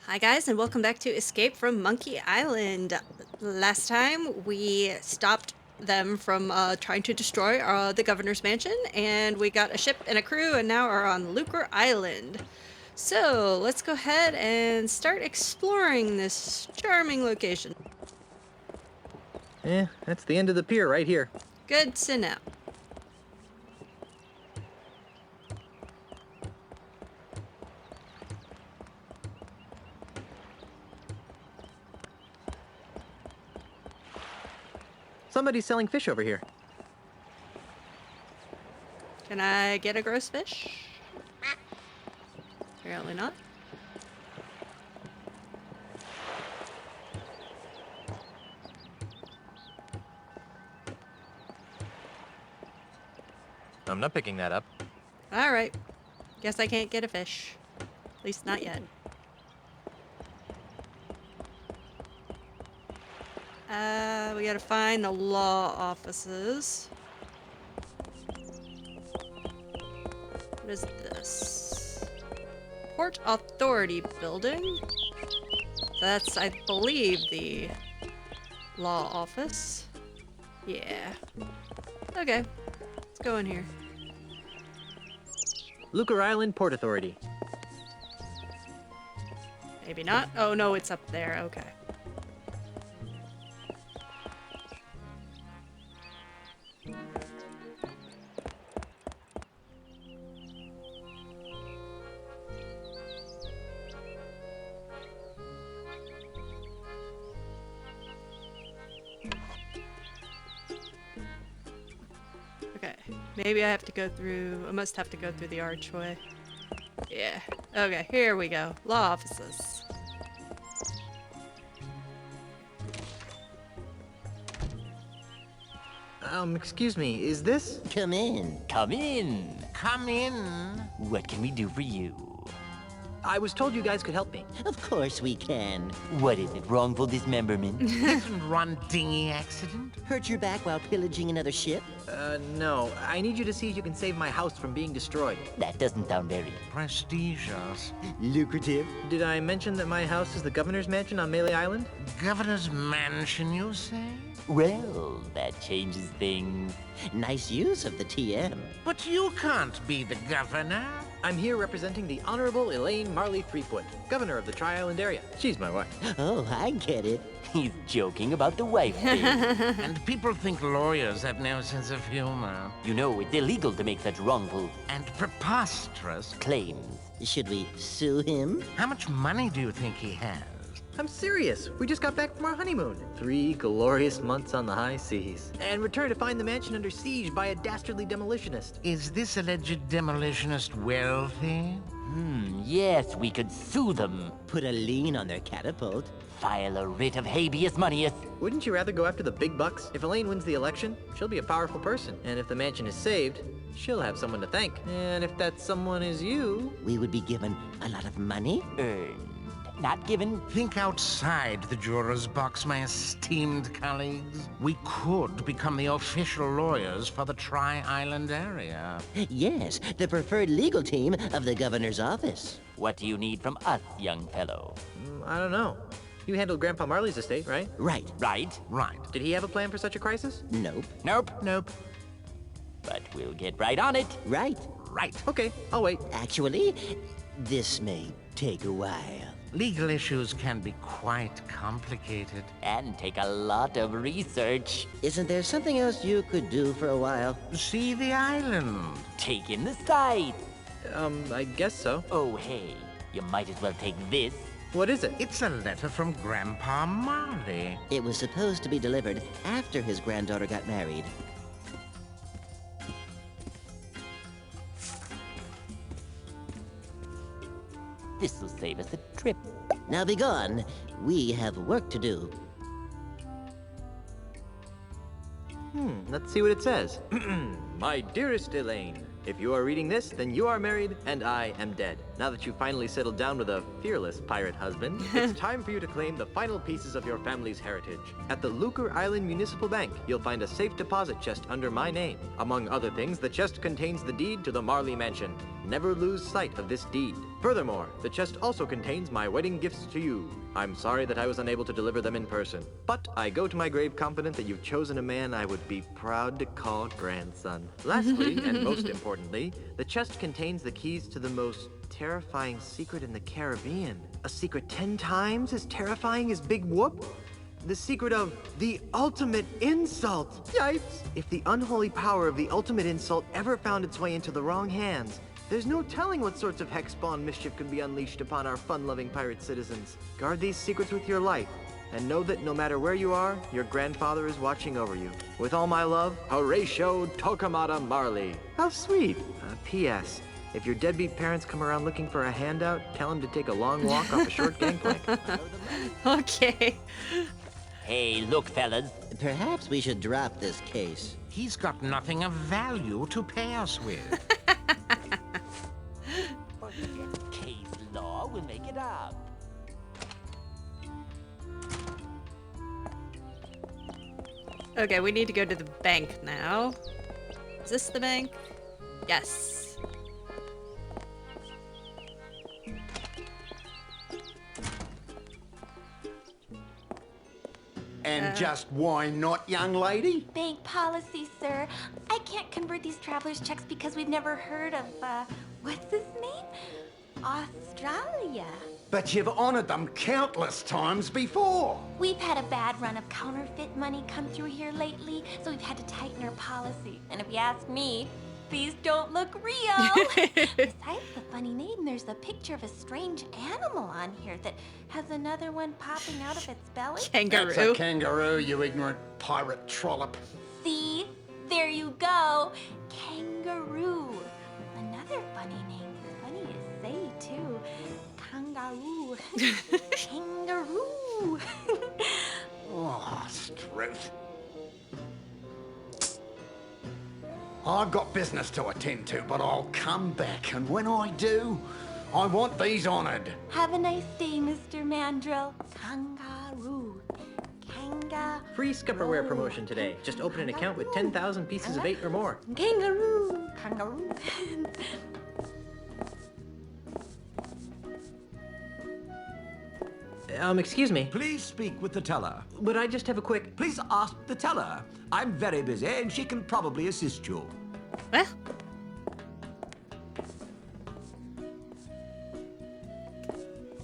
Hi guys, and welcome back to Escape from Monkey Island. Last time we stopped them from trying to destroy the governor's mansion, and we got a ship and a crew, and now are on Lucre Island. So let's go ahead and start exploring this charming location. That's the end of the pier right here. Good to know. Somebody's selling fish over here. Can I get a gross fish? Apparently not. I'm not picking that up. Alright. Guess I can't get a fish. At least not yet. We gotta find the law offices. What is this? Port Authority Building? That's, I believe, the law office. Yeah. Okay. Let's go in here. Lucre Island Port Authority. Maybe not. Oh, no, it's up there. Okay. Okay, maybe I have to go through, I must have to go through the archway. Yeah, okay, here we go. Law offices. Excuse me, is this? Come in. Come in. Come in. What can we do for you? I was told you guys could help me. Of course we can. What is it? Wrongful dismemberment? Didn't run dinghy accident? Hurt your back while pillaging another ship? No. I need you to see if you can save my house from being destroyed. That doesn't sound very... Prestigious. Lucrative. Did I mention that my house is the governor's mansion on Melee Island? Governor's mansion, you say? Well, that changes things. Nice use of the TM. But you can't be the governor. I'm here representing the Honorable Elaine Marley Threepwood, governor of the Tri-Island area. She's my wife. Oh, I get it. He's joking about the wife thing. And people think lawyers have no sense of humor. You know, it's illegal to make such wrongful And preposterous. claims. Should we sue him? How much money do you think he has? I'm serious. We just got back from our honeymoon. 3 glorious months on the high seas. And returned to find the mansion under siege by a dastardly demolitionist. Is this alleged demolitionist wealthy? Yes, we could sue them. Put a lien on their catapult. File a writ of habeas moneyus. Wouldn't you rather go after the big bucks? If Elaine wins the election, she'll be a powerful person. And if the mansion is saved, she'll have someone to thank. And if that someone is you... We would be given a lot of money. Earned. Not given. Think outside the juror's box, my esteemed colleagues. We could become the official lawyers for the Tri-Island area. Yes, the preferred legal team of the governor's office. What do you need from us, young fellow? I don't know. You handled Grandpa Marley's estate, right? Right. Right? Right. Did he have a plan for such a crisis? Nope. Nope. Nope. But we'll get right on it. Right. Right. Okay, I'll wait. Actually, this may take a while. Legal issues can be quite complicated. And take a lot of research. Isn't there something else you could do for a while? See the island. Take in the sight. I guess so. Oh, hey, you might as well take this. What is it? It's a letter from Grandpa Marley. It was supposed to be delivered after his granddaughter got married. This will save us a trip. Now be gone. We have work to do. Let's see what it says. My dearest Elaine, if you are reading this, then you are married and I am dead. Now that you've finally settled down with a fearless pirate husband, it's time for you to claim the final pieces of your family's heritage. At the Lucre Island Municipal Bank, you'll find a safe deposit chest under my name. Among other things, the chest contains the deed to the Marley Mansion. Never lose sight of this deed. Furthermore, the chest also contains my wedding gifts to you. I'm sorry that I was unable to deliver them in person, but I go to my grave confident that you've chosen a man I would be proud to call grandson. Lastly, and most importantly, the chest contains the keys to the most terrifying secret in the Caribbean. A secret 10 times as terrifying as Big Whoop? The secret of the ultimate insult. Yikes! If the unholy power of the ultimate insult ever found its way into the wrong hands, there's no telling what sorts of hex-spawn mischief could be unleashed upon our fun-loving pirate citizens. Guard these secrets with your life, and know that no matter where you are, your grandfather is watching over you. With all my love, Horatio Tokamata Marley. How sweet. P.S. If your deadbeat parents come around looking for a handout, tell them to take a long walk off a short gangplank. Okay. Hey, look, fellas. Perhaps we should drop this case. He's got nothing of value to pay us with. Case law will make it up. Okay, we need to go to the bank now. Is this the bank? Yes. And just why not, young lady? Bank policy, sir. I can't convert these traveler's checks because we've never heard of, what's his name? Australia. But you've honored them countless times before. We've had a bad run of counterfeit money come through here lately, so we've had to tighten our policy. And if you ask me, these don't look real. Besides the funny name, there's a picture of a strange animal on here that has another one popping out of its belly. Kangaroo. That's a kangaroo, you ignorant pirate trollop. See? There you go. Kangaroo. Another funny name. Funny to say, too. Kangaroo. Kangaroo. Oh, Struth. I've got business to attend to, but I'll come back, and when I do, I want these honored. Have a nice day, Mr. Mandrill. Kangaroo. Kangaroo. Free Scupperware promotion today. Just open an account with 10,000 pieces of 8 or more. Kangaroo. Kangaroo. Excuse me, Please speak with the teller. but I just have a quick... Please ask the teller. I'm very busy and she can probably assist you. Well,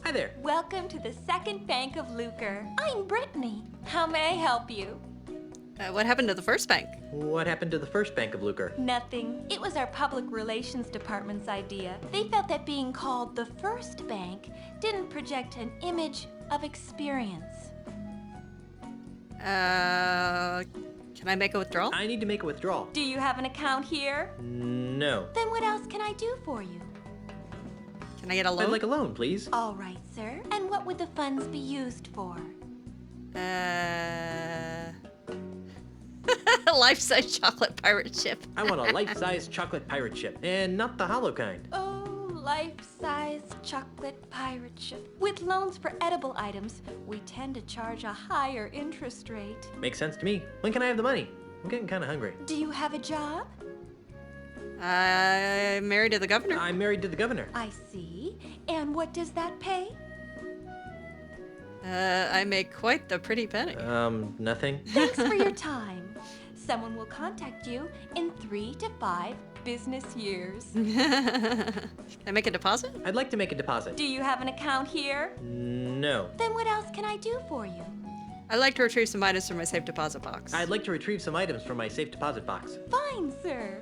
Hi there. Welcome to the Second Bank of Lucre. I'm Brittany. How may I help you? what happened to the first bank? What happened to the first Bank of Lucre? Nothing. It was our public relations department's idea. They felt that being called the first bank didn't project an image of experience. Can I make a withdrawal? I need to make a withdrawal. Do you have an account here? No. Then what else can I do for you? Can I get a loan? I'd like a loan, please. All right, sir. And what would the funds be used for? Life-size chocolate pirate ship. I want a life-size chocolate pirate ship, and not the hollow kind. Oh, life-size chocolate pirate ship. With loans for edible items, we tend to charge a higher interest rate. Makes sense to me. When can I have the money? I'm getting kind of hungry. Do you have a job? I'm married to the governor. I'm married to the governor. I see. And what does that pay? I make quite the pretty penny. Nothing. Thanks for your time. Someone will contact you in 3 to 5 business years. Can I make a deposit? I'd like to make a deposit. Do you have an account here? No. Then what else can I do for you? I'd like to retrieve some items from my safe deposit box. I'd like to retrieve some items from my safe deposit box. Fine, sir.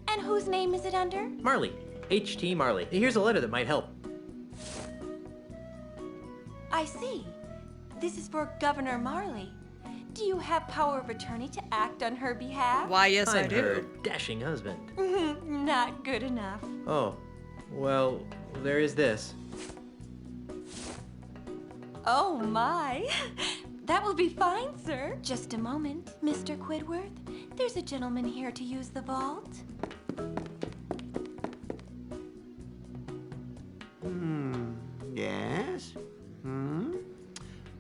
And whose name is it under? Marley. H.T. Marley. Here's a letter that might help. I see. This is for Governor Marley. Do you have power of attorney to act on her behalf? Why, yes, I I'm do. her dashing husband. Not good enough. Oh. Well, there is this. Oh my. That will be fine, sir. Just a moment, Mr. Quidworth. There's a gentleman here to use the vault.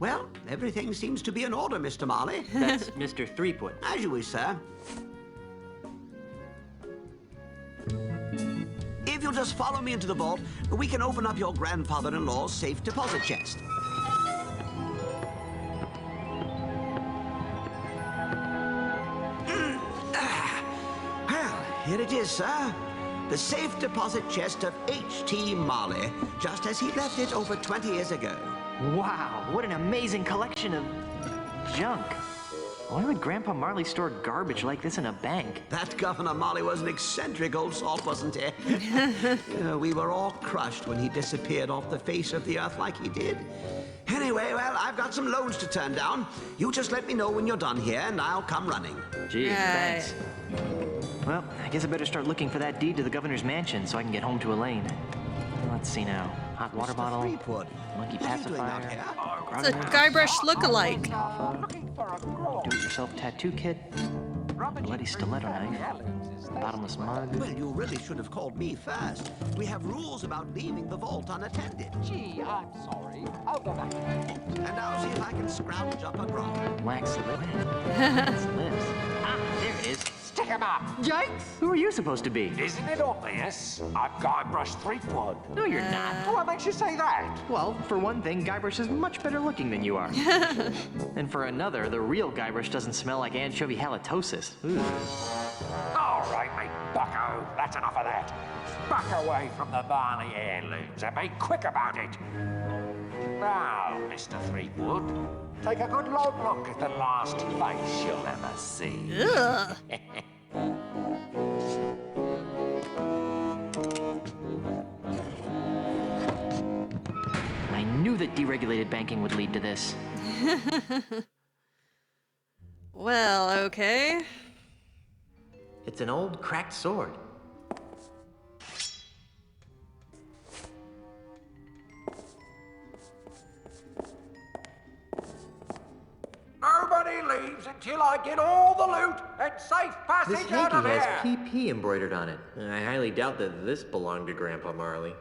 Well, everything seems to be in order, Mr. Marley. That's Mr. Threepwood. As you wish, sir. If you'll just follow me into the vault, we can open up your grandfather-in-law's safe deposit chest. Well, here it is, sir. The safe deposit chest of H.T. Marley, just as he left it over 20 years ago. Wow, what an amazing collection of junk. Why would Grandpa Marley store garbage like this in a bank? That Governor Marley was an eccentric old salt, wasn't he? We were all crushed when he disappeared off the face of the earth like he did. Anyway, well, I've got some loans to turn down. You just let me know when you're done here, and I'll come running. Gee, Right. thanks. Well, I guess I better start looking for that deed to the governor's mansion so I can get home to Elaine. Let's see now. Hot water Mr. bottle, Threepwood, monkey what are you doing out pacifier, here? It's a Guybrush look-alike. do-it-yourself tattoo kit, bloody stiletto knife, bottomless mug. Well, you really should have called me first. We have rules about leaving the vault unattended. Gee, I'm sorry. I'll go back. And I'll see if I can scrounge up a grog. Wax lip. That's lips. Ah, there it is. Stick 'em up. Yikes! Who are you supposed to be? Isn't it obvious? I'm Guybrush Threepwood. No, you're not. What makes you say that? Well, for one thing, Guybrush is much better looking than you are. And for another, the real Guybrush doesn't smell like anchovy halitosis. Ooh. All right, mate, bucko. That's enough of that. Back away from the Marley heirlooms and be quick about it. Now, Mr. Threepwood, take a good long look at the last face you'll ever see. Ugh. I knew that deregulated banking would lead to this. Well, okay. It's an old cracked sword. Nobody leaves until I get all the loot and safe This passage out hanky of has here. PP embroidered on it. I highly doubt that this belonged to Grandpa Marley.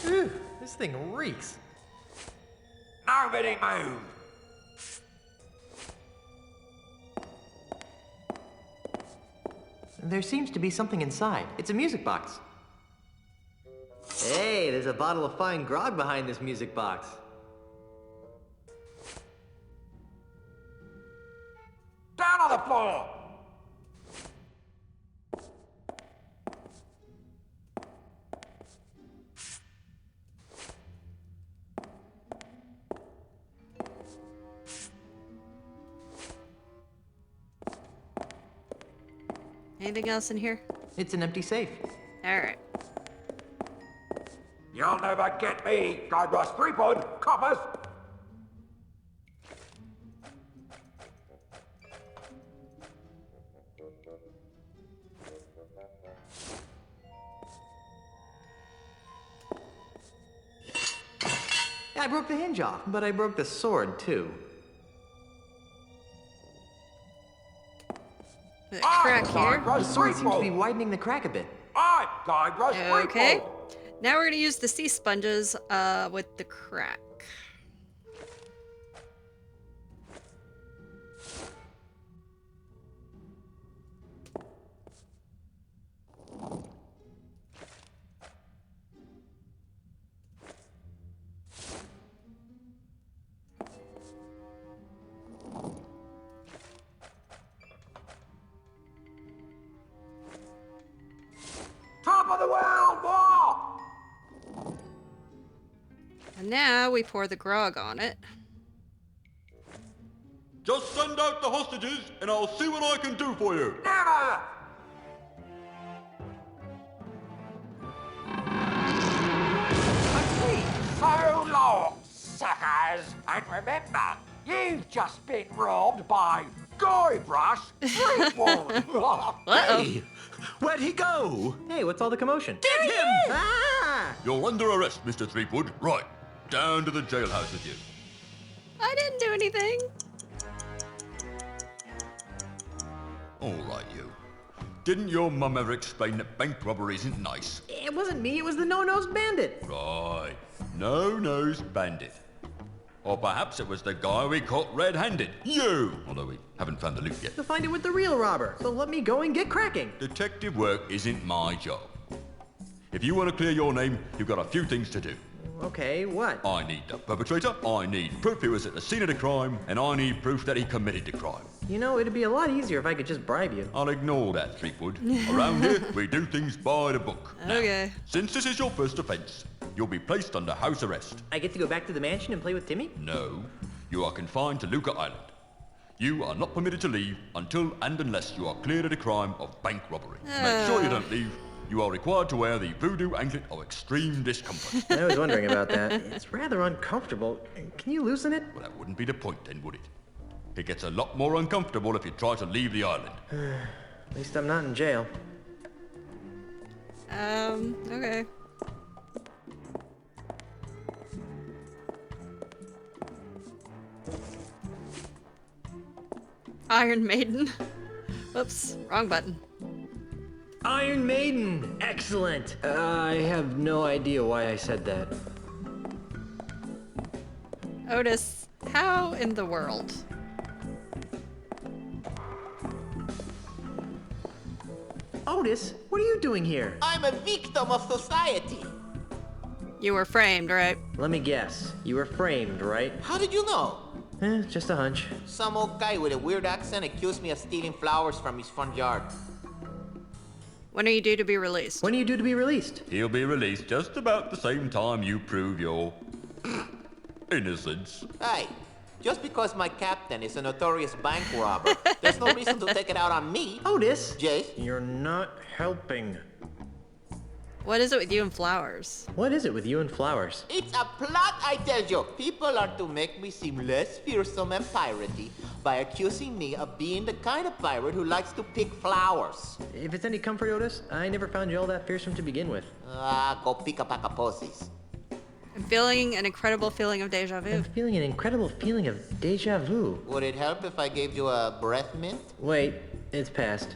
Ew, this thing reeks. Nobody move. There seems to be something inside. It's a music box. Hey, there's a bottle of fine grog behind this music box. Down on the floor. Anything else in here? It's an empty safe. All right. You'll never get me, Guybrush Threepwood, coppers. Yeah, I broke the hinge off, but I broke the sword too. The crack here. The sword seems to be widening the crack a bit. I'm Guybrush Okay. Threepwood. Now we're gonna use the sea sponges with the crack. Top of the world, boy! And now we pour the grog on it. Just send out the hostages, and I'll see what I can do for you. Never! So long, suckers! And remember, you've just been robbed by Guybrush Threepwood! Uh-oh. Hey, where'd he go? Hey, what's all the commotion? Get him! Ah! You're under arrest, Mr. Threepwood. Right, down to the jailhouse with you. I didn't do anything. All right, you. Didn't your mum ever explain that bank robbery isn't nice? It wasn't me, it was the no-nosed bandit. Right, no-nosed bandit. Or perhaps it was the guy we caught red-handed. You! Although we haven't found the loot yet. You'll find it with the real robber, so let me go and get cracking. Detective work isn't my job. If you want to clear your name, you've got a few things to do. Okay, what? I need the perpetrator, I need proof he was at the scene of the crime, and I need proof that he committed the crime. You know, it'd be a lot easier if I could just bribe you. I'll ignore that, Threepwood. Around here, we do things by the book. Okay. Now, since this is your first offense, you'll be placed under house arrest. I get to go back to the mansion and play with Timmy? No, you are confined to Luca Island. You are not permitted to leave until and unless you are cleared of the crime of bank robbery. To make sure you don't leave, you are required to wear the voodoo anklet of extreme discomfort. I was wondering about that. It's rather uncomfortable. Can you loosen it? Well, that wouldn't be the point then, would it? It gets a lot more uncomfortable if you try to leave the island. At least I'm not in jail. Okay. Iron Maiden. Oops, wrong button. Iron Maiden! Excellent! I have no idea why I said that. Otis, how in the world? Otis, what are you doing here? I'm a victim of society. You were framed, right? Let me guess. You were framed, right? How did you know? Just a hunch. Some old guy with a weird accent accused me of stealing flowers from his front yard. When are you due to be released? When are you due to be released? He'll be released just about the same time you prove your innocence. Hey, just because my captain is a notorious bank robber, there's no reason to take it out on me. Otis! Jace? You're not helping. What is it with you and flowers? What is it with you and flowers? It's a plot, I tell you. People are to make me seem less fearsome and piratey by accusing me of being the kind of pirate who likes to pick flowers. If it's any comfort, Otis, I never found you all that fearsome to begin with. Go pick a pack of pussies. I'm feeling an incredible feeling of deja vu. I'm feeling an incredible feeling of deja vu. Would it help if I gave you a breath mint? Wait, it's past.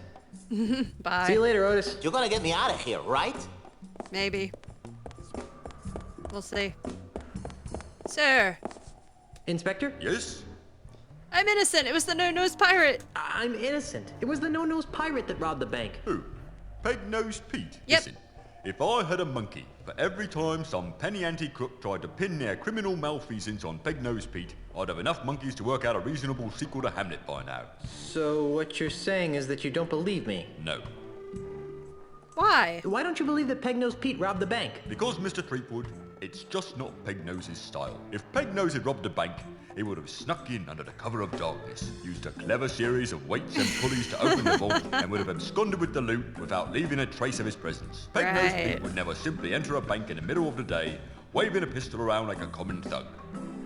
Bye. See you later, Otis. You're gonna get me out of here, right? Maybe. We'll see. Sir, Inspector? Yes? I'm innocent. It was the no-nosed pirate. I'm innocent. It was the no-nosed pirate that robbed the bank. Who? Peg-Nosed Pete? Yep. Listen, if I had a monkey for every time some penny ante crook tried to pin their criminal malfeasance on Peg-Nosed Pete, I'd have enough monkeys to work out a reasonable sequel to Hamlet by now. So what you're saying is that you don't believe me? No. Why? Why don't you believe that Peg-Nosed Pete robbed the bank? Because, Mr. Threepwood, it's just not Peg-Nose's style. If Peg-Nose had robbed a bank, he would have snuck in under the cover of darkness, used a clever series of weights and pulleys to open the vault, and would have absconded with the loot without leaving a trace of his presence. Peg-Nosed Right. Pete would never simply enter a bank in the middle of the day, waving a pistol around like a common thug.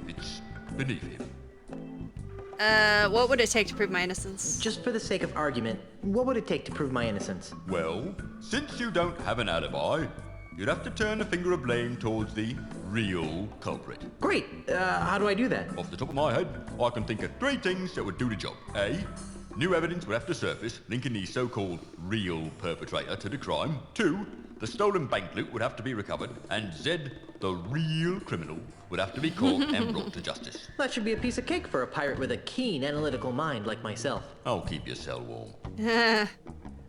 It's beneath him. What would it take to prove my innocence? Just for the sake of argument, what would it take to prove my innocence? Well, since you don't have an alibi, you'd have to turn the finger of blame towards the real culprit. Great. How do I do that? Off the top of my head, I can think of 3 things that would do the job. A, new evidence would have to surface linking the so-called real perpetrator to the crime. 2, the stolen bank loot would have to be recovered. And Z, the real criminal, would have to be caught and brought to justice. That should be a piece of cake for a pirate with a keen analytical mind like myself. I'll keep your cell warm.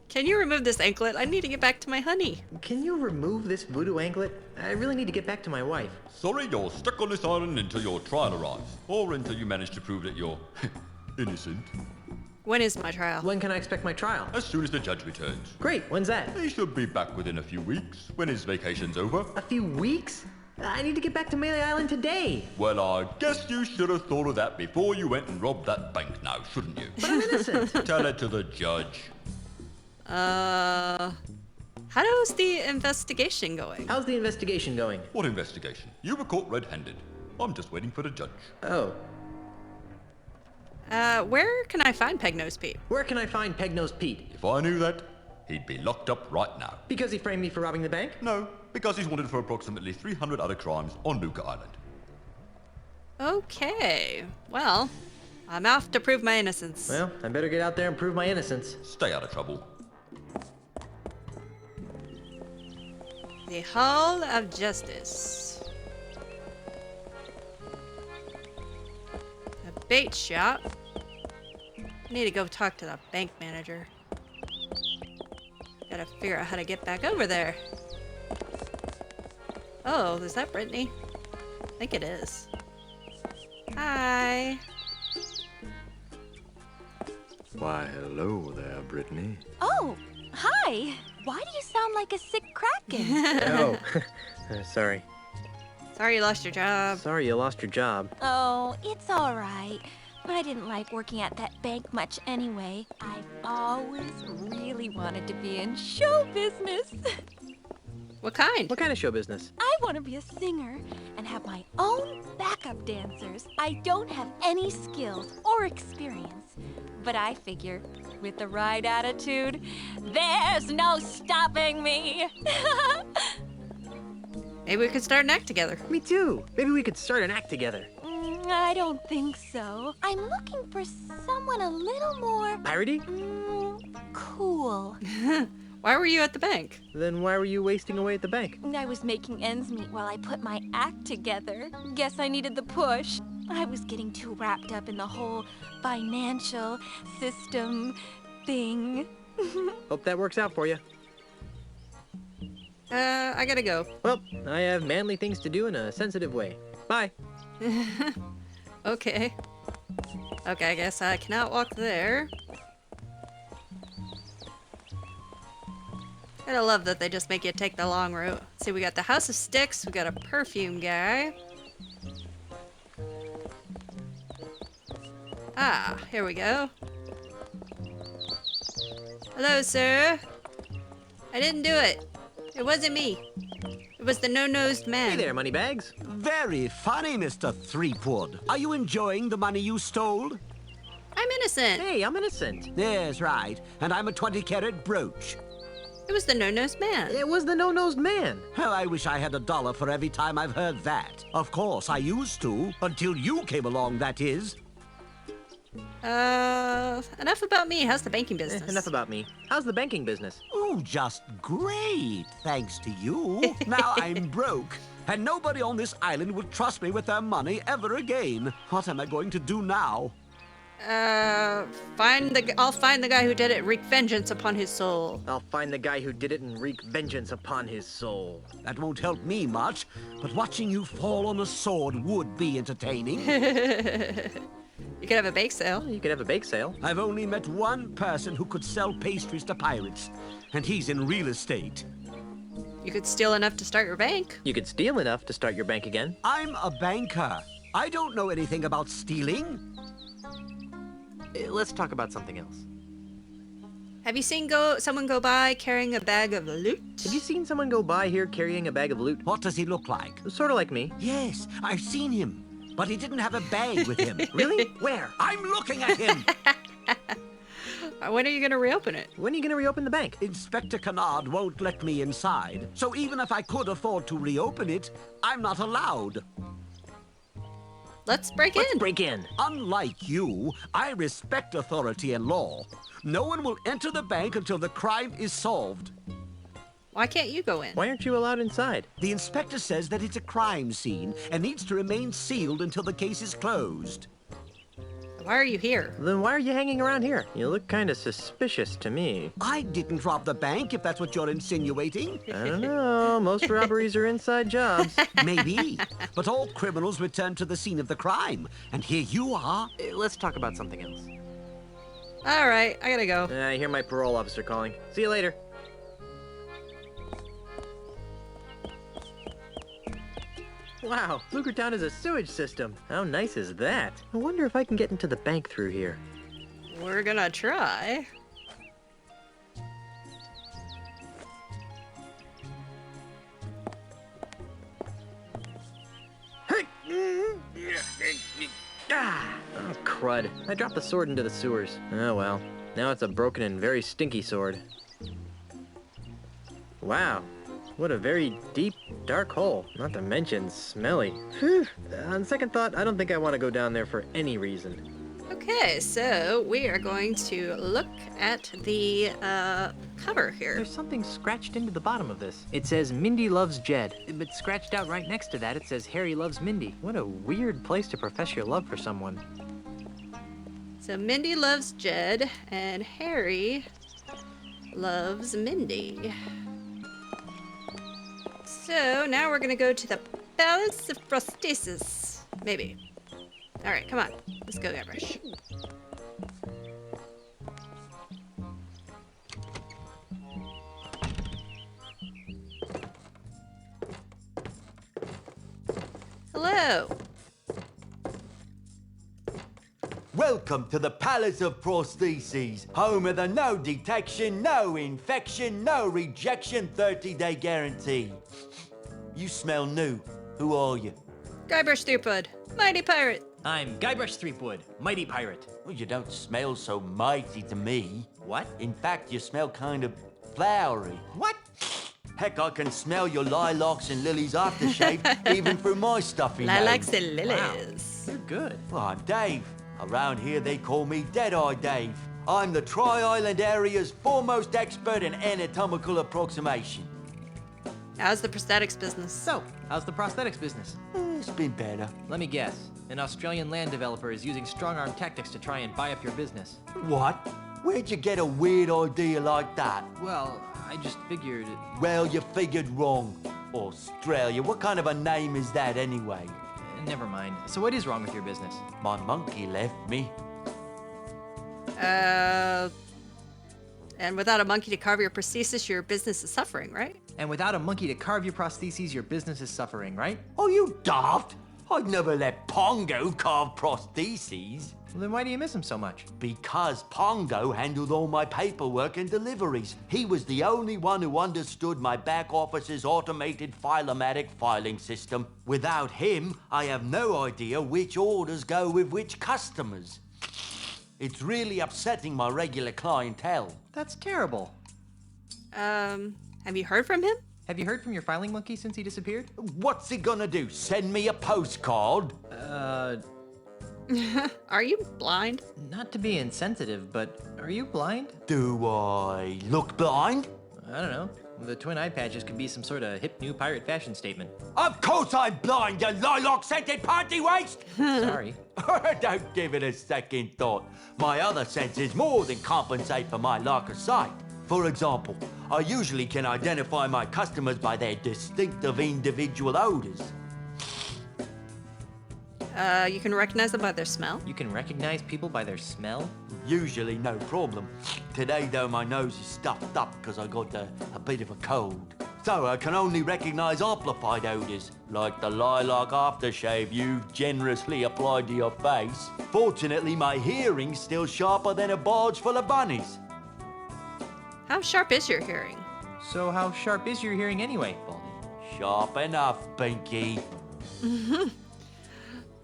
Can you remove this anklet? I need to get back to my honey. Can you remove this voodoo anklet? I really need to get back to my wife. Sorry, you're stuck on this island until your trial arrives. Or until you manage to prove that you're innocent. When is my trial? When can I expect my trial? As soon as the judge returns. Great, when's that? He should be back within a few weeks, when his vacation's over. A few weeks? I need to get back to Melee Island today. Well, I guess you should have thought of that before you went and robbed that bank now, shouldn't you? But I'm innocent. Tell it to the judge. How's the investigation going? How's the investigation going? What investigation? You were caught red-handed. I'm just waiting for the judge. Oh. Where can I find Peg-Nosed Pete? Where can I find Peg-Nosed Pete? If I knew that, he'd be locked up right now. Because he framed me for robbing the bank? No, because he's wanted for approximately 300 other crimes on Luca Island. Okay. Well, I'm off to prove my innocence. Well, I better get out there and prove my innocence. Stay out of trouble. The Hall of Justice. bait shop. I need to go talk to the bank manager. Gotta figure out how to get back over there. Oh, is that Brittany? I think it is. Hi. Why, hello there, Brittany. Oh, hi. Why do you sound like a sick kraken? Oh, sorry. Sorry you lost your job. Sorry you lost your job. Oh, it's all right. But I didn't like working at that bank much anyway. I've always really wanted to be in show business. What kind? What kind of show business? I want to be a singer and have my own backup dancers. I don't have any skills or experience. But I figure, with the right attitude, there's no stopping me. Maybe we could start an act together. Me too. Maybe we could start an act together. I don't think so. I'm looking for someone a little more... Piratey? Cool. Why were you at the bank? Then why were you wasting away at the bank? I was making ends meet while I put my act together. Guess I needed the push. I was getting too wrapped up in the whole financial system thing. Hope that works out for you. I gotta go. Well, I have manly things to do in a sensitive way. Bye. Okay. Okay, I guess I cannot walk there. Gotta love that they just make you take the long route. See, we got the House of Sticks, we got a perfume guy. Ah, here we go. Hello, sir. I didn't do it. It wasn't me. It was the no-nosed man. Hey there, Moneybags. Very funny, Mr. Threepwood. Are you enjoying the money you stole? I'm innocent. Hey, I'm innocent. Yes, right. And I'm a 20-carat brooch. It was the no-nosed man. It was the no-nosed man. Well, I wish I had $1 for every time I've heard that. Of course, I used to. Until you came along, that is. Enough about me. How's the banking business? Enough about me. How's the banking business? Oh, just great, thanks to you. Now I'm broke, and nobody on this island will trust me with their money ever again. What am I going to do now? I'll find the guy who did it, wreak vengeance upon his soul. I'll find the guy who did it and wreak vengeance upon his soul. That won't help me much, but watching you fall on a sword would be entertaining. You could have a bake sale. You could have a bake sale. I've only met one person who could sell pastries to pirates, and he's in real estate. You could steal enough to start your bank. You could steal enough to start your bank again. I'm a banker. I don't know anything about stealing. Let's talk about something else. Have you seen someone go by carrying a bag of loot? Have you seen someone go by here carrying a bag of loot? What does he look like? Sort of like me. Yes, I've seen him. But he didn't have a bag with him. Really? Where? I'm looking at him! When are you going to reopen it? When are you going to reopen the bank? Inspector Kennard won't let me inside. So even if I could afford to reopen it, I'm not allowed. Let's break in. Let's break in. Unlike you, I respect authority and law. No one will enter the bank until the crime is solved. Why can't you go in? Why aren't you allowed inside? The inspector says that it's a crime scene and needs to remain sealed until the case is closed. Why are you here? Then why are you hanging around here? You look kind of suspicious to me. I didn't rob the bank, if that's what you're insinuating. I don't know. Most robberies are inside jobs. Maybe. But all criminals return to the scene of the crime. And here you are. Let's talk about something else. All right, I gotta go. I hear my parole officer calling. See you later. Wow, Lucretown is a sewage system. How nice is that? I wonder if I can get into the bank through here. We're gonna try. Oh, crud. I dropped the sword into the sewers. Oh, well. Now it's a broken and very stinky sword. Wow. What a very deep, dark hole. Not to mention smelly. Whew. On second thought, I don't think I want to go down there for any reason. Okay, so we are going to look at the cover here. There's something scratched into the bottom of this. It says Mindy loves Jed, but scratched out right next to that it says Harry loves Mindy. What a weird place to profess your love for someone. So Mindy loves Jed, and Harry loves Mindy. So now we're gonna go to the Palace of Prosthesis. Maybe. Alright, come on. Let's go, Guybrush. Hello. Welcome to the Palace of Prostheses, home of the no detection, no infection, no rejection 30-day guarantee. You smell new. Who are you? Guybrush Threepwood, mighty pirate. I'm Guybrush Threepwood, mighty pirate. Well, you don't smell so mighty to me. What? In fact, you smell kind of flowery. What? Heck, I can smell your lilacs and lilies aftershave even through my stuffy Lilacs nose. and lilies. You're good. Well, I'm Dave. Around here, they call me Dead-Eye Dave. I'm the Tri-Island area's foremost expert in anatomical approximation. How's the prosthetics business? So, how's the prosthetics business? It's been better. Let me guess. An Australian land developer is using strong-arm tactics to try and buy up your business. What? Where'd you get a weird idea like that? Well, I just figured... Well, you figured wrong. Australia, what kind of a name is that anyway? Never mind. So what is wrong with your business? My monkey left me. And without a monkey to carve your prosthesis, your business is suffering, right? And without a monkey to carve your prostheses, your business is suffering, right? Oh, you daft! I'd never let Pongo carve prostheses. Well, then why do you miss him so much? Because Pongo handled all my paperwork and deliveries. He was the only one who understood my back office's automated filomatic filing system. Without him, I have no idea which orders go with which customers. It's really upsetting my regular clientele. That's terrible. Have you heard from him? Have you heard from your filing monkey since he disappeared? What's he gonna do? Send me a postcard? Are you blind? Not to be insensitive, but are you blind? Do I look blind? I don't know. The twin eye patches could be some sort of hip new pirate fashion statement. Of course I'm blind, you lilac-scented party waste! Sorry. Don't give it a second thought. My other senses more than compensate for my lack of sight. For example, I usually can identify my customers by their distinctive individual odors. You can recognize them by their smell? You can recognize people by their smell? Usually no problem. Today, though, my nose is stuffed up because I got a bit of a cold. So I can only recognize amplified odors, like the lilac aftershave you've generously applied to your face. Fortunately, my hearing's still sharper than a barge full of bunnies. How sharp is your hearing? So how sharp is your hearing anyway, Baldy? Sharp enough, Pinky.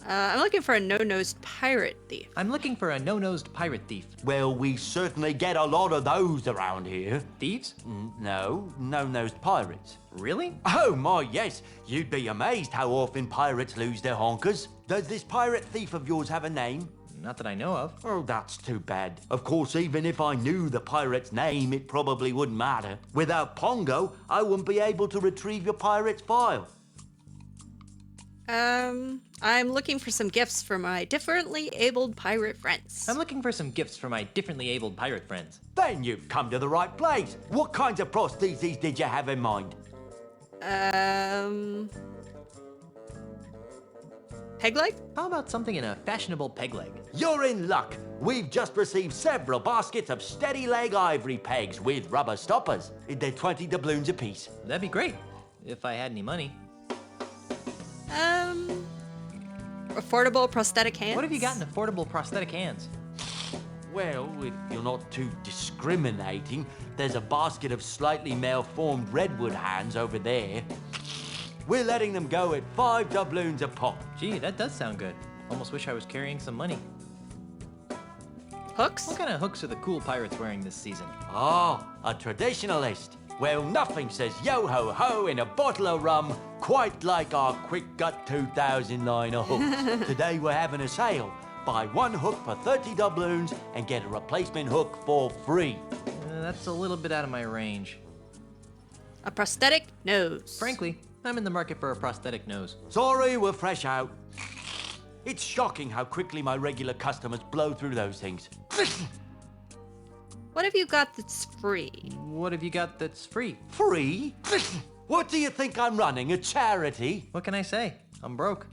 I'm looking for a no-nosed pirate thief. I'm looking for a no-nosed pirate thief. Well, we certainly get a lot of those around here. Thieves? No, no-nosed pirates. Really? Oh my, yes. You'd be amazed how often pirates lose their honkers. Does this pirate thief of yours have a name? Not that I know of. Oh, that's too bad. Of course, even if I knew the pirate's name, it probably wouldn't matter. Without Pongo, I wouldn't be able to retrieve your pirate's file. I'm looking for some gifts for my differently abled pirate friends. I'm looking for some gifts for my differently abled pirate friends. Then you've come to the right place. What kinds of prostheses did you have in mind? Peg leg? How about something in a fashionable peg leg? You're in luck. We've just received several baskets of steady leg ivory pegs with rubber stoppers. They're 20 doubloons apiece. That'd be great, if I had any money. Affordable prosthetic hands? What have you got in affordable prosthetic hands? Well, if you're not too discriminating, there's a basket of slightly malformed redwood hands over there. We're letting them go at 5 doubloons a pop. Gee, that does sound good. Almost wish I was carrying some money. Hooks? What kind of hooks are the cool pirates wearing this season? Oh, a traditionalist. Well, nothing says yo-ho-ho in a bottle of rum quite like our Quick Gut 2009 hooks. Today we're having a sale. Buy one hook for 30 doubloons and get a replacement hook for free. That's a little bit out of my range. A prosthetic nose. Frankly, I'm in the market for a prosthetic nose. Sorry, we're fresh out. It's shocking how quickly my regular customers blow through those things. What have you got that's free? What have you got that's free? Free? What do you think I'm running, a charity? What can I say? I'm broke.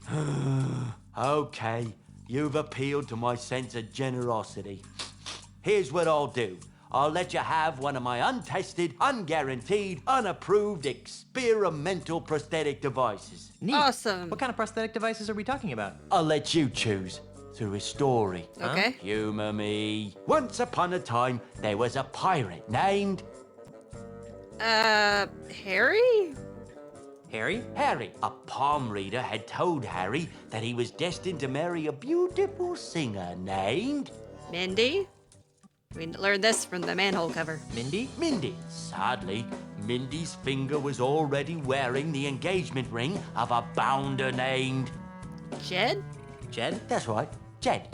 Okay, you've appealed to my sense of generosity. Here's what I'll do. I'll let you have one of my untested, unguaranteed, unapproved experimental prosthetic devices. Neat. Awesome. What kind of prosthetic devices are we talking about? I'll let you choose through a story. Okay. Humor me. Once upon a time, there was a pirate named Harry? Harry? Harry. A palm reader had told Harry that he was destined to marry a beautiful singer named Mindy? We learned this from the manhole cover. Mindy? Mindy. Sadly, Mindy's finger was already wearing the engagement ring of a bounder named Jed? Jed? That's right, Jed.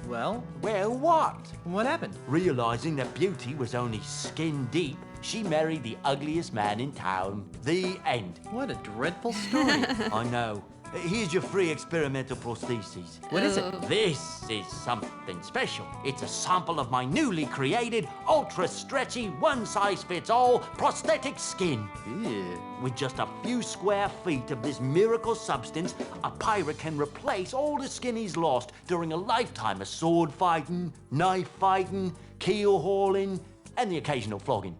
Well, Well, what? what happened? Realizing that beauty was only skin deep, she married the ugliest man in town. The end. What a dreadful story. I know. Here's your free experimental prosthesis. What is it? This is something special. It's a sample of my newly created, ultra-stretchy, one-size-fits-all prosthetic skin. Ew. With just a few square feet of this miracle substance, a pirate can replace all the skin he's lost during a lifetime of sword fighting, knife fighting, keel hauling, and the occasional flogging.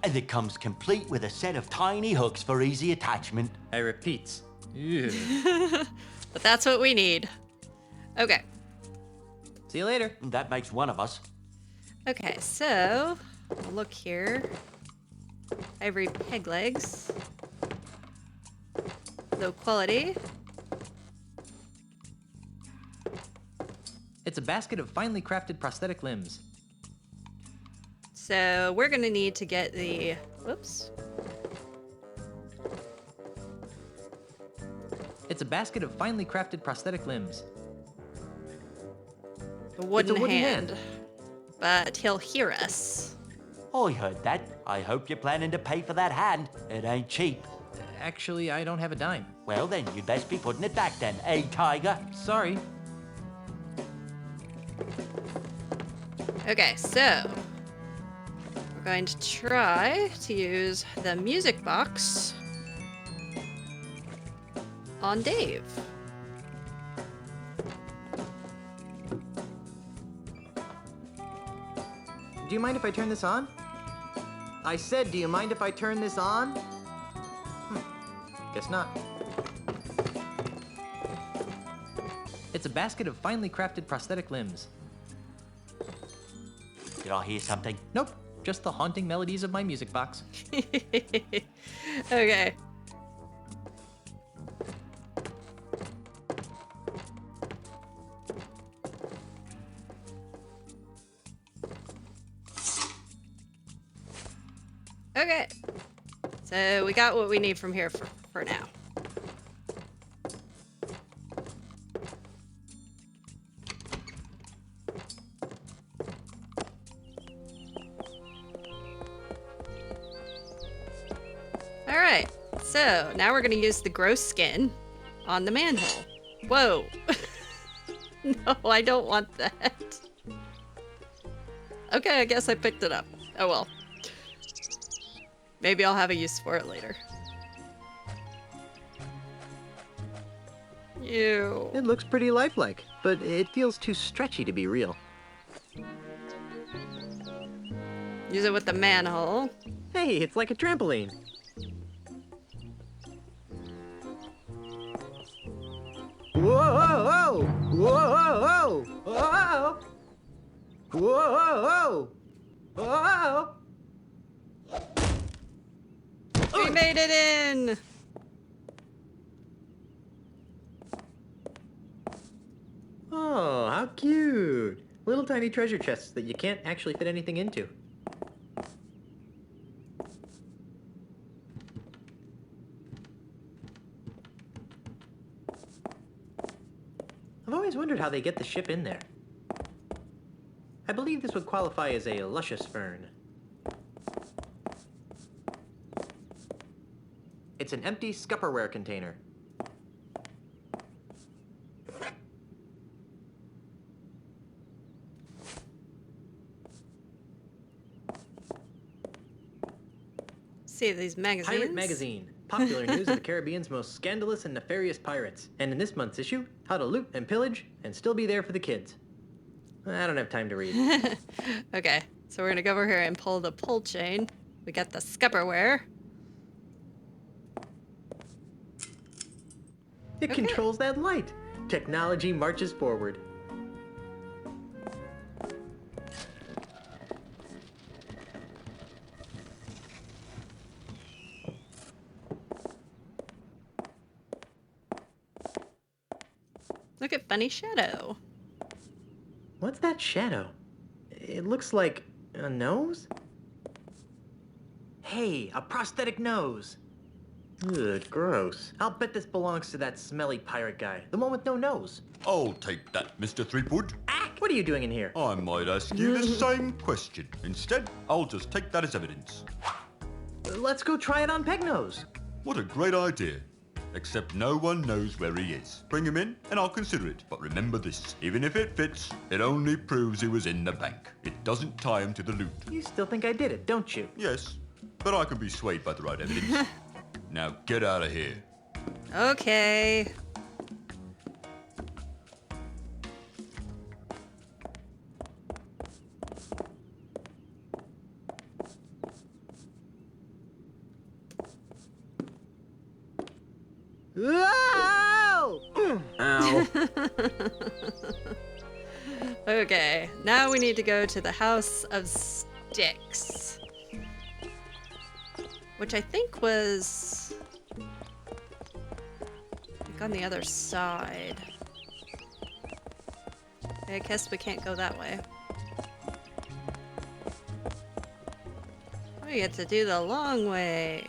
And it comes complete with a set of tiny hooks for easy attachment. I repeat. Ew. But that's what we need. Okay. See you later. That makes one of us. Okay, so look here. Ivory peg legs. Low quality. It's a basket of finely crafted prosthetic limbs. So we're gonna need to get the, whoops. It's a basket of finely crafted prosthetic limbs. The wooden, It's a wooden hand. hand. But he'll hear us. I heard that. I hope you're planning to pay for that hand. It ain't cheap. Actually, I don't have a dime. Well then, you'd best be putting it back then, eh, Tiger? Sorry. Okay, so we're going to try to use the music box on Dave. Do you mind if I turn this on? I said, do you mind if I turn this on? Guess not. It's a basket of finely crafted prosthetic limbs. Did I hear something? Nope, just the haunting melodies of my music box. Okay. Okay. So we got what we need from here for now. All right. So now we're going to use the gross skin on the manhole. Whoa. No, I don't want that. Okay, I guess I picked it up. Oh well. Maybe I'll have a use for it later. Ew. It looks pretty lifelike, but it feels too stretchy to be real. Use it with the manhole. Hey, it's like a trampoline. Whoa! Whoa! Whoa! Whoa! Whoa! We made it in! Oh, how cute! Little tiny treasure chests that you can't actually fit anything into. I've always wondered how they get the ship in there. I believe this would qualify as a luscious fern. It's an empty Scupperware container. see these magazines. Pirate Magazine. Popular news of the Caribbean's most scandalous and nefarious pirates. And in this month's issue, how to loot and pillage and still be there for the kids. I don't have time to read. Okay, so we're gonna go over here and pull the pull chain. We got the scupperware. It controls that light. Technology marches forward. Look at Funny Shadow. What's that shadow? It looks like a nose? Hey, a prosthetic nose. Ugh, gross. I'll bet this belongs to that smelly pirate guy, the one with no nose. I'll take that, Mr. Threepwood. What are you doing in here? I might ask you the same question. Instead, I'll just take that as evidence. Let's go try it on Pegnose. What a great idea. Except no one knows where he is. Bring him in, and I'll consider it. But remember this, even if it fits, it only proves he was in the bank. It doesn't tie him to the loot. You still think I did it, don't you? Yes, but I can be swayed by the right evidence. Now get out of here. Okay. Whoa! Ow. Okay, now we need to go to the House of Sticks. Which I think was like on the other side. I guess we can't go that way. We get to do the long way.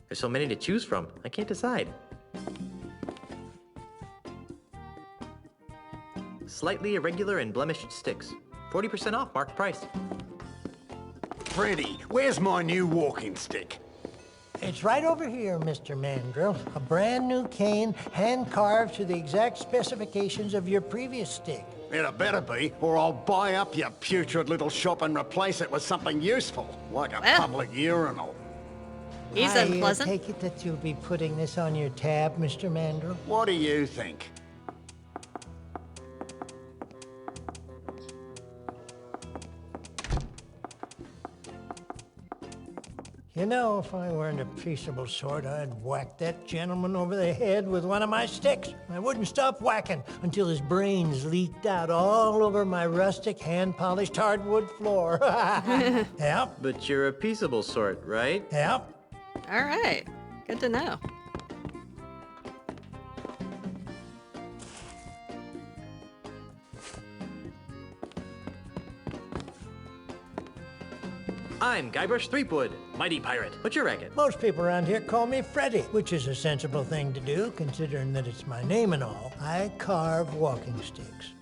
There's so many to choose from. I can't decide. Slightly irregular and blemished sticks. 40% off marked price. Freddy, where's my new walking stick? It's right over here, Mr. Mandrill. A brand new cane, hand-carved to the exact specifications of your previous stick. It better be, or I'll buy up your putrid little shop and replace it with something useful, like a public urinal. He's unpleasant. I take it that you'll be putting this on your tab, Mr. Mandrill? What do you think? You know, if I weren't a peaceable sort, I'd whack that gentleman over the head with one of my sticks. I wouldn't stop whacking until his brains leaked out all over my rustic, hand-polished hardwood floor. Yep. But you're a peaceable sort, right? Yep. All right, good to know. I'm Guybrush Threepwood, mighty pirate. What's your racket? Most people around here call me Freddy, which is a sensible thing to do, considering that it's my name and all. I carve walking sticks.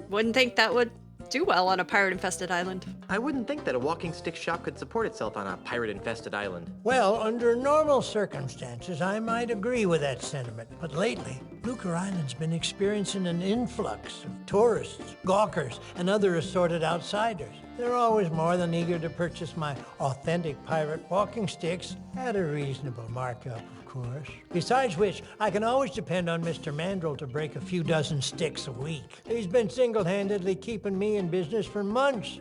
Wouldn't think that would do well on a pirate-infested island. I wouldn't think that a walking stick shop could support itself on a pirate-infested island. Well, under normal circumstances, I might agree with that sentiment. But lately, Lucre Island's been experiencing an influx of tourists, gawkers, and other assorted outsiders. They're always more than eager to purchase my authentic pirate walking sticks at a reasonable markup, of course. Besides which, I can always depend on Mr. Mandrill to break a few dozen sticks a week. He's been single-handedly keeping me in business for months.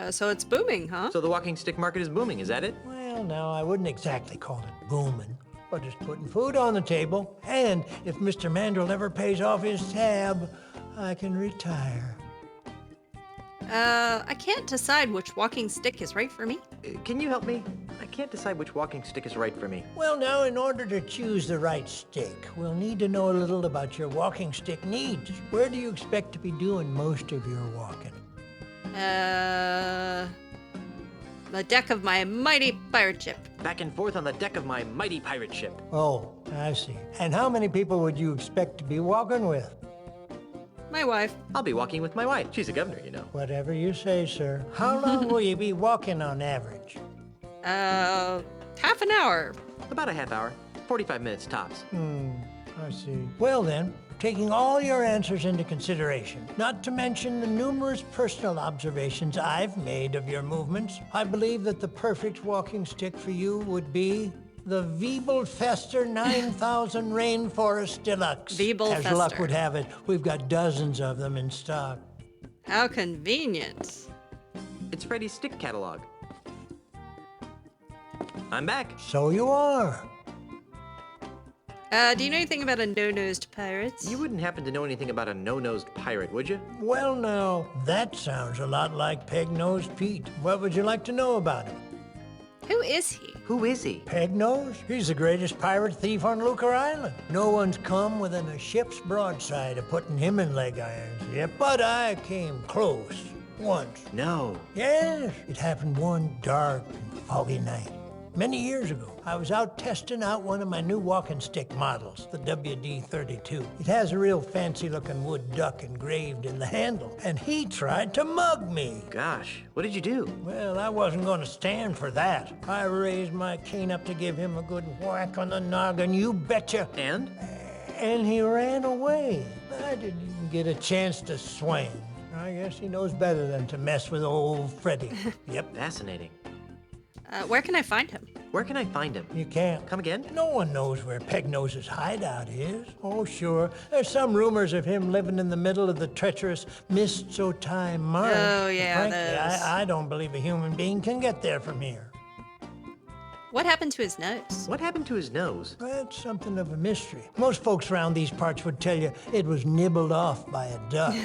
So it's booming, huh? So the walking stick market is booming, is that it? Well, no, I wouldn't exactly call it booming, but it's putting food on the table. And if Mr. Mandrill ever pays off his tab, I can retire. I can't decide which walking stick is right for me. Can you help me? I can't decide which walking stick is right for me. Well, now, in order to choose the right stick, we'll need to know a little about your walking stick needs. Where do you expect to be doing most of your walking? The deck of my mighty pirate ship. Back and forth on the deck of my mighty pirate ship. Oh, I see. And how many people would you expect to be walking with? My wife. I'll be walking with my wife. She's a governor, you know. Whatever you say, sir. How long will you be walking on average? Half an hour. About a half hour. 45 minutes tops. I see. Well then, taking all your answers into consideration, not to mention the numerous personal observations I've made of your movements, I believe that the perfect walking stick for you would be the Wiebelfester 9000 Rainforest Deluxe. Wiebelfester. As luck would have it, we've got dozens of them in stock. How convenient. It's Freddy's stick catalog. I'm back. So you are. Do you know anything about a no-nosed pirate? You wouldn't happen to know anything about a no-nosed pirate, would you? Well now, that sounds a lot like Peg-Nosed Pete. What would you like to know about him? Who is he? Who is he? Peg-Nose? He's the greatest pirate thief on Lucre Island. No one's come within a ship's broadside of putting him in leg irons yet, but I came close once. No. Yes, it happened one dark and foggy night. Many years ago, I was out testing out one of my new walking stick models, the WD-32. It has a real fancy-looking wood duck engraved in the handle, and he tried to mug me. Gosh, what did you do? Well, I wasn't going to stand for that. I raised my cane up to give him a good whack on the noggin, you betcha. And? And he ran away. I didn't even get a chance to swing. I guess he knows better than to mess with old Freddy. Yep. Fascinating. Where can I find him? Where can I find him? You can't. Come again? No one knows where Pegnose's hideout is. Oh, sure. There's some rumors of him living in the middle of the treacherous Mist-So-Time Marsh. Oh, yeah, Frankly, those. I don't believe a human being can get there from here. What happened to his nose? What happened to his nose? That's something of a mystery. Most folks around these parts would tell you it was nibbled off by a duck.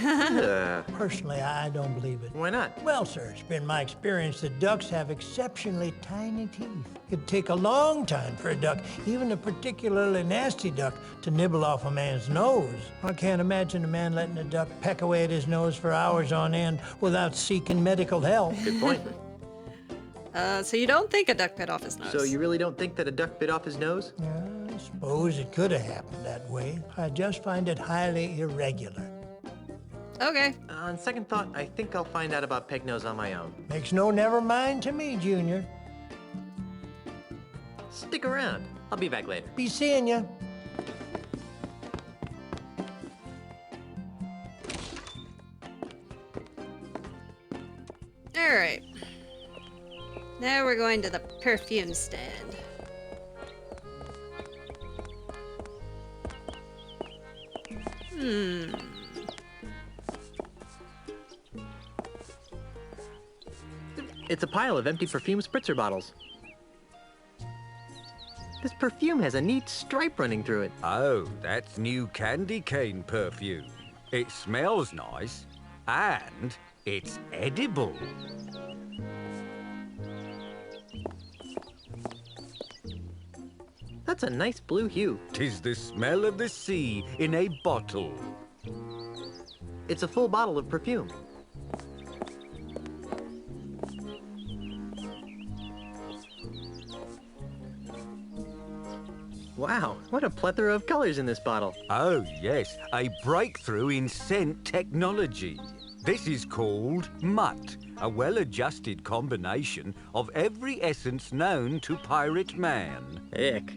Personally, I don't believe it. Why not? Well, sir, it's been my experience that ducks have exceptionally tiny teeth. It'd take a long time for a duck, even a particularly nasty duck, to nibble off a man's nose. I can't imagine a man letting a duck peck away at his nose for hours on end without seeking medical help. Good point. So you don't think a duck bit off his nose? So you really don't think that a duck bit off his nose? I suppose it could have happened that way. I just find it highly irregular. Okay. On second thought, I think I'll find out about Pegnose on my own. Makes no never mind to me, Junior. Stick around. I'll be back later. Be seeing ya. All right. Now we're going to the perfume stand. It's a pile of empty perfume spritzer bottles. This perfume has a neat stripe running through it. Oh, that's new candy cane perfume. It smells nice, and it's edible. That's a nice blue hue. 'Tis the smell of the sea in a bottle. It's a full bottle of perfume. Wow, what a plethora of colors in this bottle. Oh, yes, a breakthrough in scent technology. This is called Mutt, a well-adjusted combination of every essence known to Pirate Man. Ick.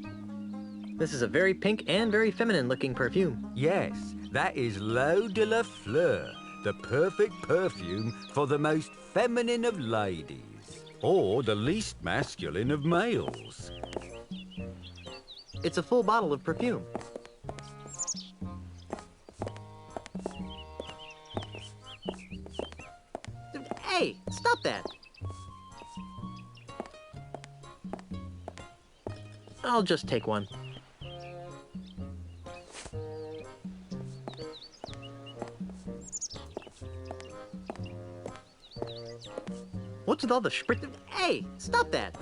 This is a very pink and very feminine-looking perfume. Yes, that is L'Eau de la Fleur, the perfect perfume for the most feminine of ladies, or the least masculine of males. It's a full bottle of perfume. Hey, stop that! I'll just take one. What's with all the sprit? Hey, stop that!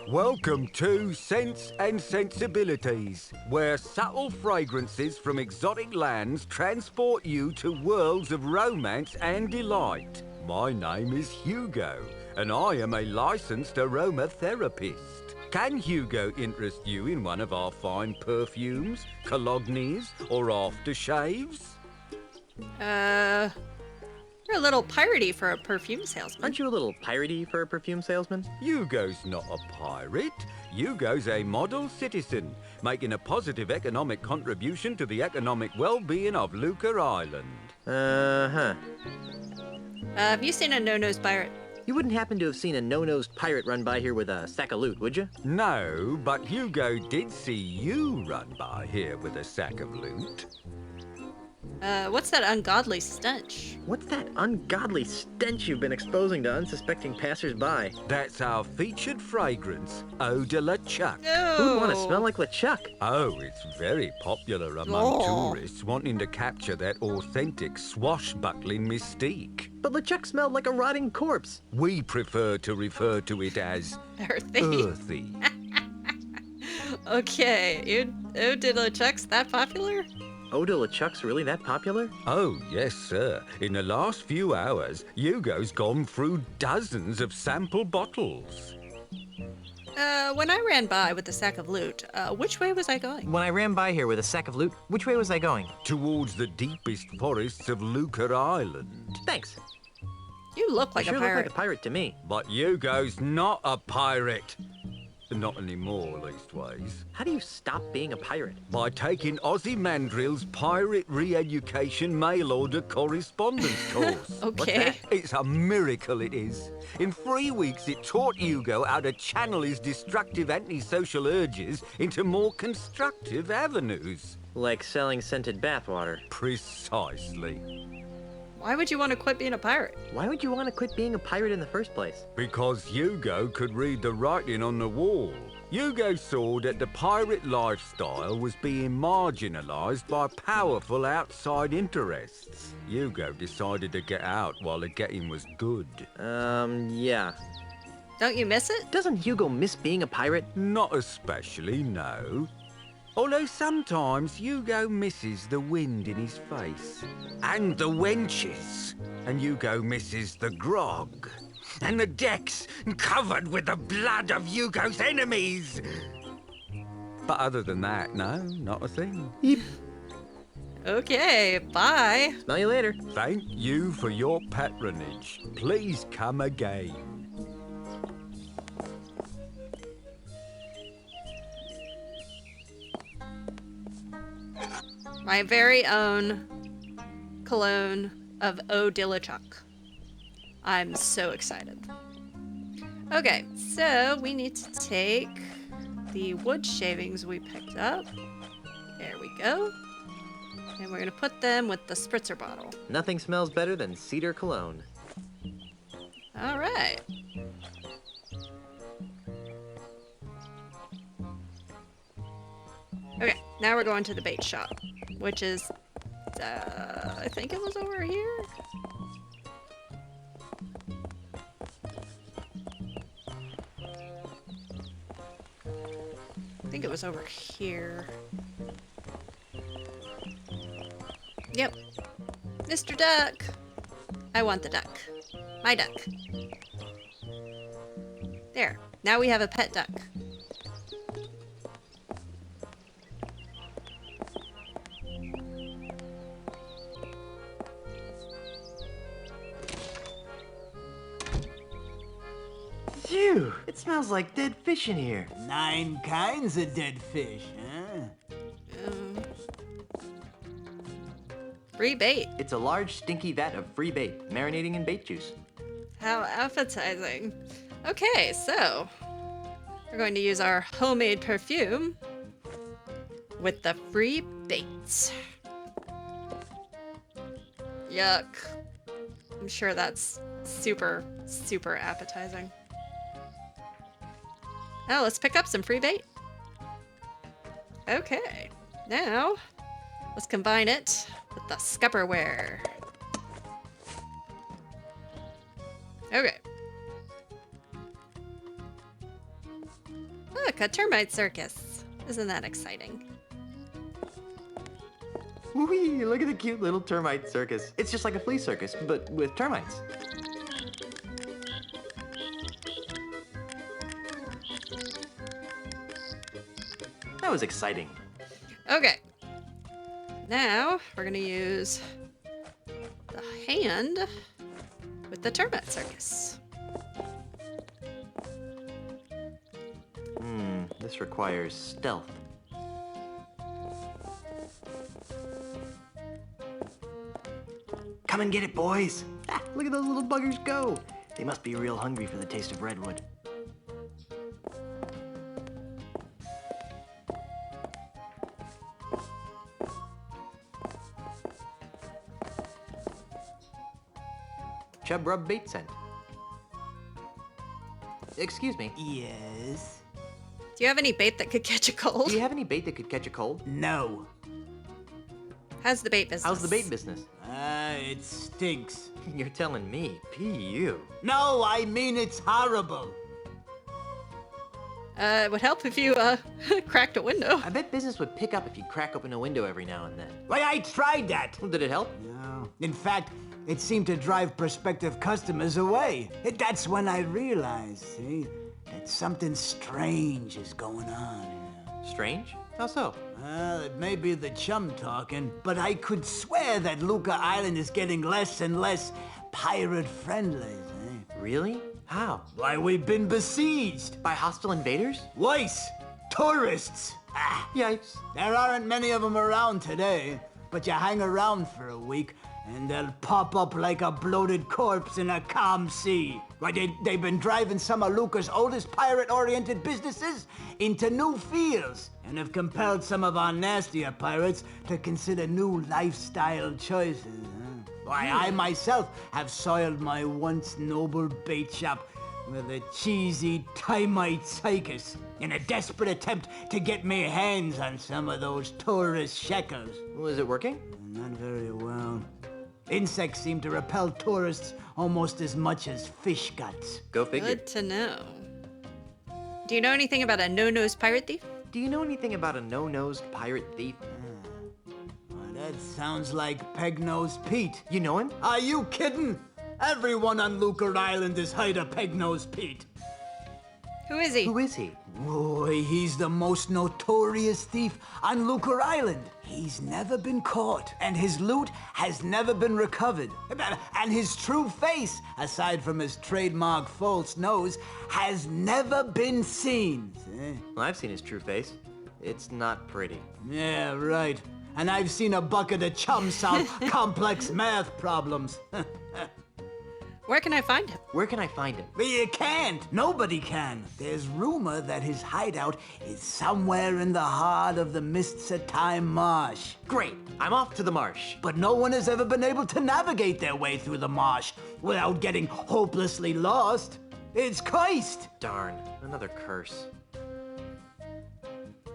Welcome to Sense and Sensibilities, where subtle fragrances from exotic lands transport you to worlds of romance and delight. My name is Hugo, and I am a licensed aromatherapist. Can Hugo interest you in one of our fine perfumes, colognes, or aftershaves? You're a little piratey for a perfume salesman. Aren't you a little piratey for a perfume salesman? Hugo's not a pirate. Hugo's a model citizen, making a positive economic contribution to the economic well-being of Lucre Island. Uh-huh. Have you seen a no-nose pirate? You wouldn't happen to have seen a no-nosed pirate run by here with a sack of loot, would you? No, but Hugo did see you run by here with a sack of loot. What's that ungodly stench? What's that ungodly stench you've been exposing to unsuspecting passers-by? That's our featured fragrance, Eau de LeChuck. Who'd want to smell like LeChuck? Oh, it's very popular among tourists wanting to capture that authentic swashbuckling mystique. But LeChuck smelled like a rotting corpse. We prefer to refer to it as earthy. Okay, Eau de LeChuck's that popular? Eau de LeChuck's really that popular? Oh, yes, sir. In the last few hours, Hugo's gone through dozens of sample bottles. When I ran by with the sack of loot, which way was I going? When I ran by here with a sack of loot, which way was I going? Towards the deepest forests of Lucre Island. Thanks. You look like You a sure pirate. look like a pirate to me. But Hugo's not a pirate. Not anymore, leastways. How do you stop being a pirate? By taking Ozzie Mandrill's Pirate Re-Education mail-order correspondence course. Okay. What's that? It's a miracle, it is. In 3 weeks, it taught Hugo how to channel his destructive antisocial urges into more constructive avenues. Like selling scented bathwater. Precisely. Why would you want to quit being a pirate? Why would you want to quit being a pirate in the first place? Because Hugo could read the writing on the wall. Hugo saw that the pirate lifestyle was being marginalised by powerful outside interests. Hugo decided to get out while the getting was good. Yeah. Don't you miss it? Doesn't Hugo miss being a pirate? Not especially, no. Although sometimes Hugo misses the wind in his face. And the wenches. And Hugo misses the grog. And the decks covered with the blood of Hugo's enemies. But other than that, no, not a thing. Yep. Okay, bye. Smell you later. Thank you for your patronage. Please come again. My very own cologne of Eau de LeChuck. I'm so excited. Okay, so we need to take the wood shavings we picked up. There we go. And we're gonna put them with the spritzer bottle. Nothing smells better than cedar cologne. All right. Okay, now we're going to the bait shop, which is, I think it was over here? I think it was over here. Yep. Mr. Duck! I want the duck. My duck. There. Now we have a pet duck. Phew! It smells like dead fish in here. 9 kinds of dead fish, huh? Free bait. It's a large, stinky vat of free bait, marinating in bait juice. How appetizing. Okay, so we're going to use our homemade perfume with the free baits. Yuck. I'm sure that's super, super appetizing. Now let's pick up some free bait. Okay, now let's combine it with the scupperware. Okay. Look, a termite circus. Isn't that exciting? Whee! Look at the cute little termite circus. It's just like a flea circus, but with termites. That was exciting. Okay. Now we're gonna use the hand with the termite circus. This requires stealth. Come and get it, boys. Ah, look at those little buggers go. They must be real hungry for the taste of redwood. Chub rub bait scent. Excuse me. Yes? Do you have any bait that could catch a cold? Do you have any bait that could catch a cold? No. How's the bait business? How's the bait business? It stinks. You're telling me. P.U. No, I mean it's horrible. It would help if you, cracked a window. I bet business would pick up if you crack open a window every now and then. Why, I tried that. Well, did it help? No. In fact, it seemed to drive prospective customers away. That's when I realized, see, that something strange is going on here. Strange? How so? Well, it may be the chum talking, but I could swear that Luca Island is getting less and less pirate-friendly, eh? Really? How? Why, we've been besieged. By hostile invaders? Worse, tourists. Ah, yikes. There aren't many of them around today, but you hang around for a week, and they'll pop up like a bloated corpse in a calm sea. Why, they've been driving some of Luca's oldest pirate-oriented businesses into new fields, and have compelled some of our nastier pirates to consider new lifestyle choices. Huh? Why, I myself have soiled my once noble bait shop with a cheesy Timite circus in a desperate attempt to get me hands on some of those tourist shekels. Was it working? Not very well. Insects seem to repel tourists almost as much as fish guts. Go figure. Good to know. Do you know anything about a no-nosed pirate thief? Do you know anything about a no-nosed pirate thief? Well, that sounds like Peg-Nosed Pete. You know him? Are you kidding? Everyone on Luca Island has heard of Peg-Nosed Pete. Who is he? Who is he? Boy, he's the most notorious thief on Luca Island. He's never been caught, and his loot has never been recovered. And his true face, aside from his trademark false nose, has never been seen. Well, I've seen his true face. It's not pretty. Yeah, right. And I've seen a bucket of chum solve complex math problems. Where can I find him? Where can I find him? You can't. Nobody can. There's rumor that his hideout is somewhere in the heart of the Mists of Time marsh. Great. I'm off to the marsh. But no one has ever been able to navigate their way through the marsh without getting hopelessly lost. It's cursed. Darn. Another curse.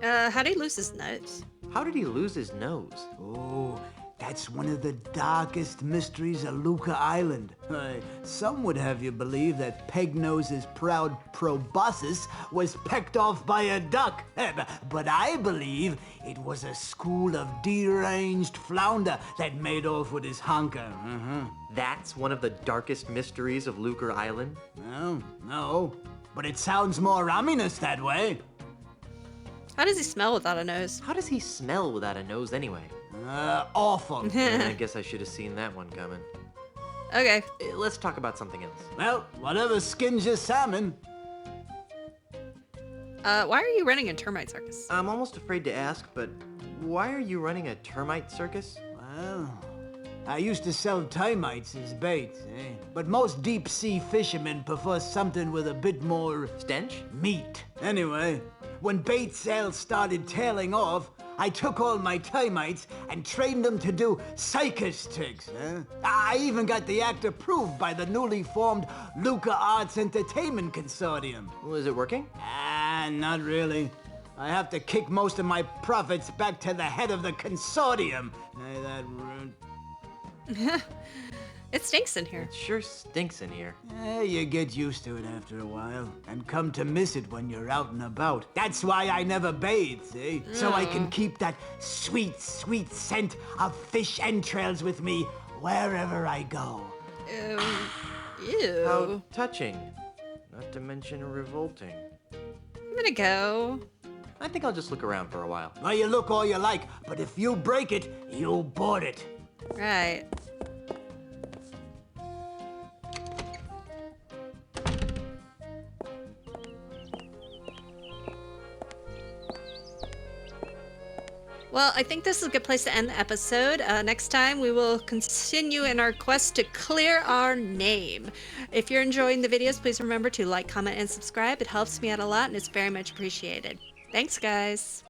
How did he lose his nose? How did he lose his nose? Oh, that's one of the darkest mysteries of Luca Island. Some would have you believe that Pegnose's proud proboscis was pecked off by a duck. But I believe it was a school of deranged flounder that made off with his honker. That's one of the darkest mysteries of Luca Island? No. But it sounds more ominous that way. How does he smell without a nose? How does he smell without a nose anyway? Awful. I guess I should have seen that one coming. Okay. Let's talk about something else. Well, whatever skins your salmon. Why are you running a termite circus? I'm almost afraid to ask, but why are you running a termite circus? Well, I used to sell termites as bait, but most deep-sea fishermen prefer something with a bit more... stench? Meat. Anyway, when bait sales started tailing off, I took all my termites and trained them to do circus tricks. I even got the act approved by the newly formed Luca Arts Entertainment Consortium. Was it working? Not really. I have to kick most of my profits back to the head of the consortium. That rude. It stinks in here. It sure stinks in here. You get used to it after a while, and come to miss it when you're out and about. That's why I never bathe, see? So I can keep that sweet, sweet scent of fish entrails with me wherever I go. Ew. How touching. Not to mention revolting. I'm gonna go. I think I'll just look around for a while. Well, you look all you like, but if you break it, you bought it. Right. Well, I think this is a good place to end the episode. Next time, we will continue in our quest to clear our name. If you're enjoying the videos, please remember to like, comment, and subscribe. It helps me out a lot, and it's very much appreciated. Thanks, guys.